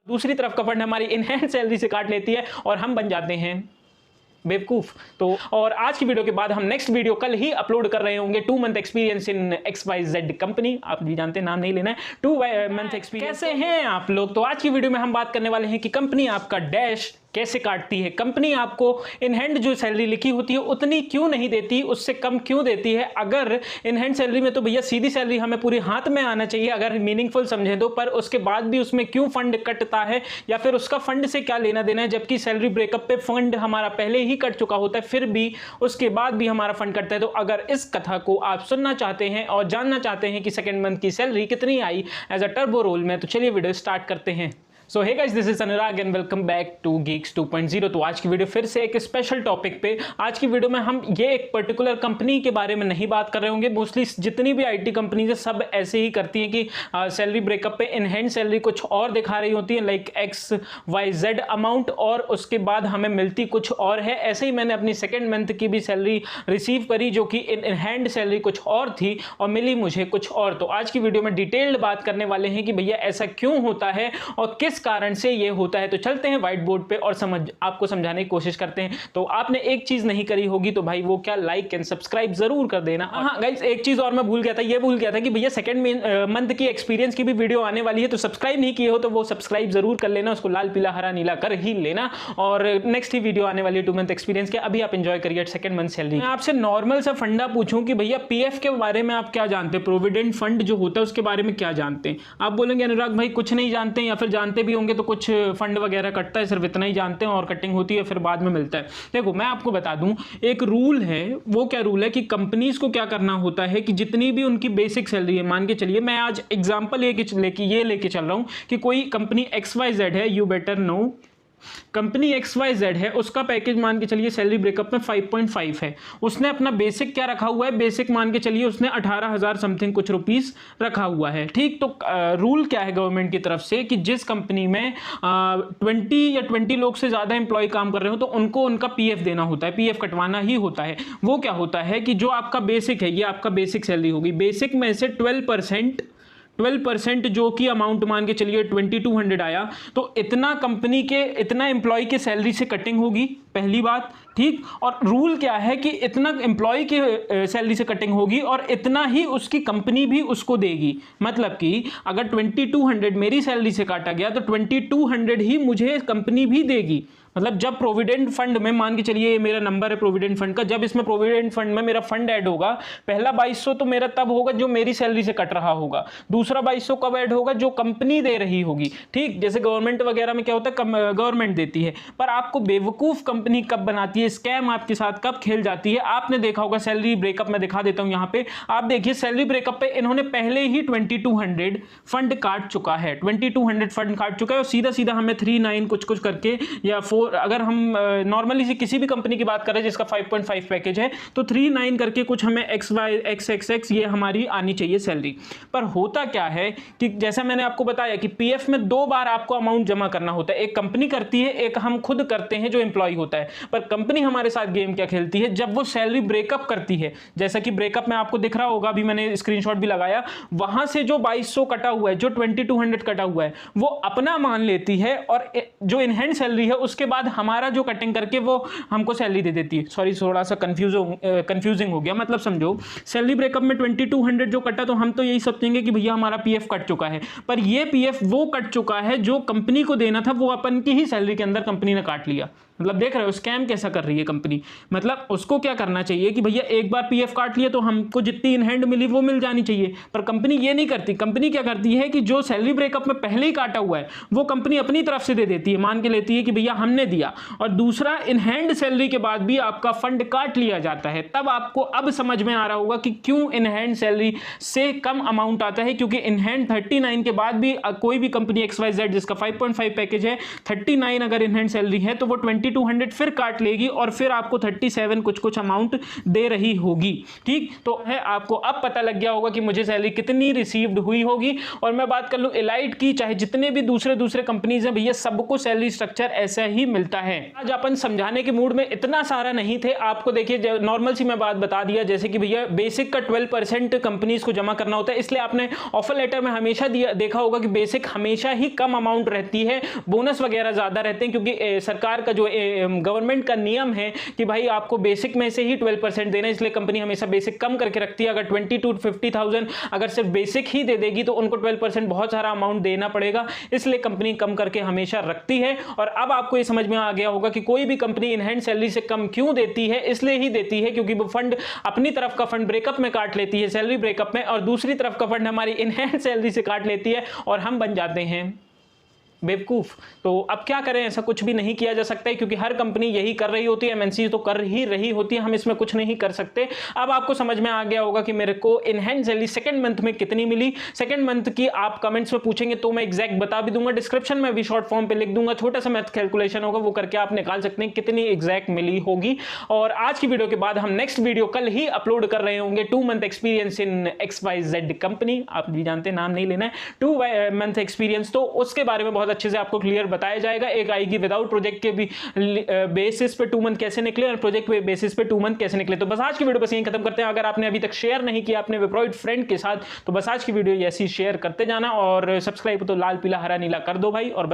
दूसरी तरफ का फंड हमारी इन हैंड सैलरी से काट लेती है और हम बन जाते हैं बेवकूफ। तो और आज की वीडियो के बाद हम नेक्स्ट वीडियो कल ही अपलोड कर रहे होंगे 2 month experience in XYZ company. आप भी जानते हैं, नाम नहीं लेना है। 2 मंथ एक्सपीरियंस। कैसे हैं आप लोग? तो आज की वीडियो में हम बात करने वाले हैं कि कंपनी आपका डैश कैसे काटती है। कंपनी आपको इन हैंड जो सैलरी लिखी होती है उतनी क्यों नहीं देती, उससे कम क्यों देती है। अगर इन हैंड सैलरी में तो भैया सीधी सैलरी हमें पूरे हाथ में आना चाहिए अगर मीनिंगफुल समझें तो, पर उसके बाद भी उसमें क्यों फंड कटता है या फिर उसका फंड से क्या लेना देना है, जबकि सैलरी ब्रेकअप पे फंड हमारा पहले ही कट चुका होता है फिर भी उसके बाद भी हमारा फंड कटता है। तो अगर इस कथा को आप सुनना चाहते हैं और जानना चाहते हैं कि सेकेंड मंथ की सैलरी कितनी आई एज अ टर्बो रोल में, तो चलिए वीडियो स्टार्ट करते हैं। So hey guys, this is Anurag and welcome back to Geeks 2.0। तो आज की वीडियो फिर से एक स्पेशल टॉपिक पे। आज की वीडियो में हम ये एक पर्टिकुलर कंपनी के बारे में नहीं बात कर रहे होंगे। मोस्टली जितनी भी आईटी कंपनीज है सब ऐसे ही करती हैं कि सैलरी ब्रेकअप पे इन हैंड सैलरी कुछ और दिखा रही होती है, लाइक XYZ अमाउंट, और उसके बाद हमें मिलती कुछ और है। ऐसे ही मैंने अपनी सेकेंड मंथ की भी सैलरी रिसीव करी जो कि इन हैंड सैलरी कुछ और थी और मिली मुझे कुछ और। तो आज की वीडियो में डिटेल्ड बात करने वाले हैं कि भैया ऐसा क्यों होता है और किस कारण से ये होता है। तो चलते हैं व्हाइट बोर्ड पे और आपको समझाने की कोशिश करते हैं। तो आपने एक चीज नहीं करी होगी तो भाई वो क्या, लाइक एंड सब्सक्राइब जरूर कर देना। हाँ गाइस, एक चीज और मैं भूल गया था, कि भैया सेकंड मंथ की एक्सपीरियंस की भी वीडियो आने वाली है, तो सब्सक्राइब नहीं किए हो तो वो सब्सक्राइब जरूर कर लेना, उसको लाल पीला हरा नीला कर ही लेना। और नेक्स्ट ही वीडियो आने वाली है 2 मंथ एक्सपीरियंस के। अभी आप एंजॉय करिए सेकंड मंथ सैलरी। मैं आपसे नॉर्मल सा फंडा पूछूं कि भैया PF के बारे में आप क्या जानते हैं, प्रोविडेंट फंड जो होता है उसके बारे में क्या जानते हैं। आप बोलेंगे अनुराग भाई कुछ नहीं जानते हैं, या फिर जानते भी होंगे तो कुछ फंड वगैरह कटता है, सिर्फ इतना ही जानते हैं और कटिंग होती है फिर बाद में मिलता है। देखो मैं आपको बता दूं, एक रूल है। वो क्या रूल है कि कंपनीज को क्या करना होता है कि जितनी भी उनकी बेसिक सैलरी है, मान के चलिए मैं आज एग्जांपल लेके चल रहा हूं कि कोई कंपनी XYZ है, you better know, company XYZ है, उसका पैकेज मान के चलिए सैलरी ब्रेकअप में 5.5 है। उसने अपना बेसिक क्या रखा हुआ है, बेसिक मान के चलिए उसने 18,000 समथिंग कुछ रुपीस रखा हुआ है। ठीक, तो रूल क्या है गवर्नमेंट की तरफ से कि जिस कंपनी में 20 या 20 लोग से ज्यादा एम्प्लॉय काम कर रहे हो तो उनको उनका PF देना होता है, PF कटवाना ही होता है। वो क्या होता है कि जो आपका बेसिक है, ये आपका बेसिक सैलरी होगी, बेसिक में से 12% जो कि अमाउंट मान के चलिए 2200 आया, तो इतना कंपनी के, इतना एम्प्लॉय के सैलरी से कटिंग होगी, पहली बात। ठीक, और रूल क्या है कि इतना एम्प्लॉय के सैलरी से कटिंग होगी और इतना ही उसकी कंपनी भी उसको देगी। मतलब कि अगर 2200 मेरी सैलरी से काटा गया तो 2200 ही मुझे कंपनी भी देगी। मतलब जब प्रोविडेंट फंड में, मान के चलिए मेरा नंबर है प्रोविडेंट फंड का, जब इसमें प्रोविडेंट फंड में मेरा फंड ऐड होगा, पहला 2200 तो मेरा तब होगा जो मेरी सैलरी से कट रहा होगा, दूसरा 2200 कब ऐड होगा, जो कंपनी दे रही होगी। ठीक, जैसे गवर्नमेंट वगैरह में क्या होता है, गवर्नमेंट देती है, पर आपको बेवकूफ कंपनी कब बनाती है, स्कैम आपके साथ कब खेल जाती है। आपने देखा होगा सैलरी ब्रेकअप में, दिखा देता हूं यहां पे, आप देखिए सैलरी ब्रेकअप पे इन्होंने पहले ही 2200 फंड काट चुका है, 2200 फंड काट चुका है और सीधा सीधा हमें 39 कुछ करके, या 4, अगर हम नॉर्मली से किसी भी कंपनी की बात करें जिसका 5.5 पैकेज है तो 39 करके कुछ हमें XYXXX ये हमारी आनी चाहिए सैलरी। पर होता क्या है कि जैसा मैंने आपको बताया कि PF में 2 बार आपको अमाउंट जमा करना होता है, एक कंपनी करती है, एक हम खुद करते हैं जो एम्प्लॉय होता है। पर कंपनी हमारे साथ गेम क्या खेलती है, जब वो सैलरी ब्रेकअप करती है, जैसा कि ब्रेकअप में आपको दिख रहा होगा, अभी मैंने स्क्रीनशॉट भी लगाया, वहां से जो 2200 कटा हुआ है, जो 2200 कटा हुआ है, वो अपना मान लेती है और जो इन हैंड सैलरी है उसके बाद हमारा जो कटिंग करके वो हमको सैलरी दे देती है। सॉरी, थोड़ा सा कंफ्यूजिंग हो गया। मतलब समझो सैलरी ब्रेकअप में 2200 जो कटा तो हम तो यही समझेंगे कि भैया हमारा PF कट चुका है, पर ये PF वो कट चुका है जो कंपनी को देना था, वो अपन की ही सैलरी के अंदर कंपनी ने काट लिया। मतलब देख रहे हो स्कैम कैसा कर रही है कंपनी। मतलब उसको क्या करना चाहिए कि भैया एक बार PF काट लिया तो हमको जितनी इन हैंड मिली वो मिल जानी चाहिए, पर कंपनी ये नहीं करती। कंपनी क्या करती है कि जो सैलरी ब्रेकअप में पहले ही काटा हुआ है वो कंपनी अपनी तरफ से दे देती है, मान के लेती है कि भैया हमने दिया, और दूसरा इन हैंड सैलरी के बाद भी आपका फंड काट लिया जाता है। तब आपको अब समझ में आ रहा होगा कि क्यों इन हैंड सैलरी से कम अमाउंट आता है, क्योंकि इन हैंड 39 के बाद भी कोई भी कंपनी XYZ जिसका 5.5 पैकेज है, 39 अगर इन हैंड सैलरी है तो वो 22 2200 फिर काट लेगी और फिर आपको 37 कुछ अमाउंट दे रही होगी। ठीक, तो है आपको अब पता लग गया होगा कि मुझे सैलरी कितनी रिसीव्ड हुई होगी। और मैं बात कर लूं एलाइट की, चाहे जितने भी दूसरे कंपनीज हैं भैया, सबको सैलरी स्ट्रक्चर ऐसा ही मिलता है। आज अपन समझाने के मूड में इतना सारा नहीं थे, आपको देखिए नॉर्मल सी मैं बात बता दिया, जैसे कि भैया बेसिक का 12% कंपनीज को जमा करना होता है, इसलिए आपने ऑफर लेटर में हमेशा देखा होगा कि बेसिक हमेशा ही कम अमाउंट रहती है, बोनस वगैरह ज्यादा रहते हैं, क्योंकि सरकार का जो गवर्नमेंट का नियम है कि भाई आपको बेसिक में से ही 12% देना, इसलिए कंपनी हमेशा बेसिक कम करके रखती है। अगर 20 to 50,000 अगर सिर्फ बेसिक ही दे देगी तो उनको 12% बहुत सारा अमाउंट देना पड़ेगा, इसलिए कंपनी कम करके हमेशा रखती है। और अब आपको ये समझ में आ गया होगा कि कोई भी कंपनी इन हैंड सैलरी से कम क्यों देती है, इसलिए ही देती है क्योंकि वो फंड अपनी तरफ का फंड ब्रेकअप में काट लेती है, सैलरी ब्रेकअप में, और दूसरी तरफ का फंड हमारी इन हैंड सैलरी से काट लेती है और हम बन जाते हैं बेवकूफ। तो अब क्या करें, ऐसा कुछ भी नहीं किया जा सकता है क्योंकि हर कंपनी यही कर रही होती है, एमएनसी तो कर ही रही होती है, हम इसमें कुछ नहीं कर सकते। अब आपको समझ में आ गया होगा कि मेरे को in hand salary second month में कितनी मिली। सेकंड मंथ की आप कमेंट्स में पूछेंगे तो मैं एग्जैक्ट बता भी दूंगा, डिस्क्रिप्शन में भी शॉर्ट फॉर्म पे लिख दूंगा, छोटा सा मैथ कैलकुलेशन होगा, वो करके आप निकाल सकते हैं कितनी एग्जैक्ट मिली होगी। और आज की वीडियो के बाद हम नेक्स्ट वीडियो कल ही अपलोड कर रहे होंगे, 2 month experience in XYZ company, आप भी जानते हैं नाम नहीं लेना है, 2 मंथ एक्सपीरियंस, तो उसके बारे में बहुत अच्छे से आपको क्लियर बताया जाएगा। एक आएगी विदाउट प्रोजेक्ट के भी बेसिस पे 2 मंथ कैसे निकले और प्रोजेक्ट पे बेसिस पे 2 मंथ कैसे निकले। तो बस आज की वीडियो बस यहीं खत्म करते हैं। अगर आपने अभी तक शेयर नहीं किया अपने वेबरॉइड फ्रेंड के साथ तो बस आज की वीडियो ऐसी शेयर करते जाना और सब्सक्राइब तो लाल पीला हरा नीला कर दो भाई। और बस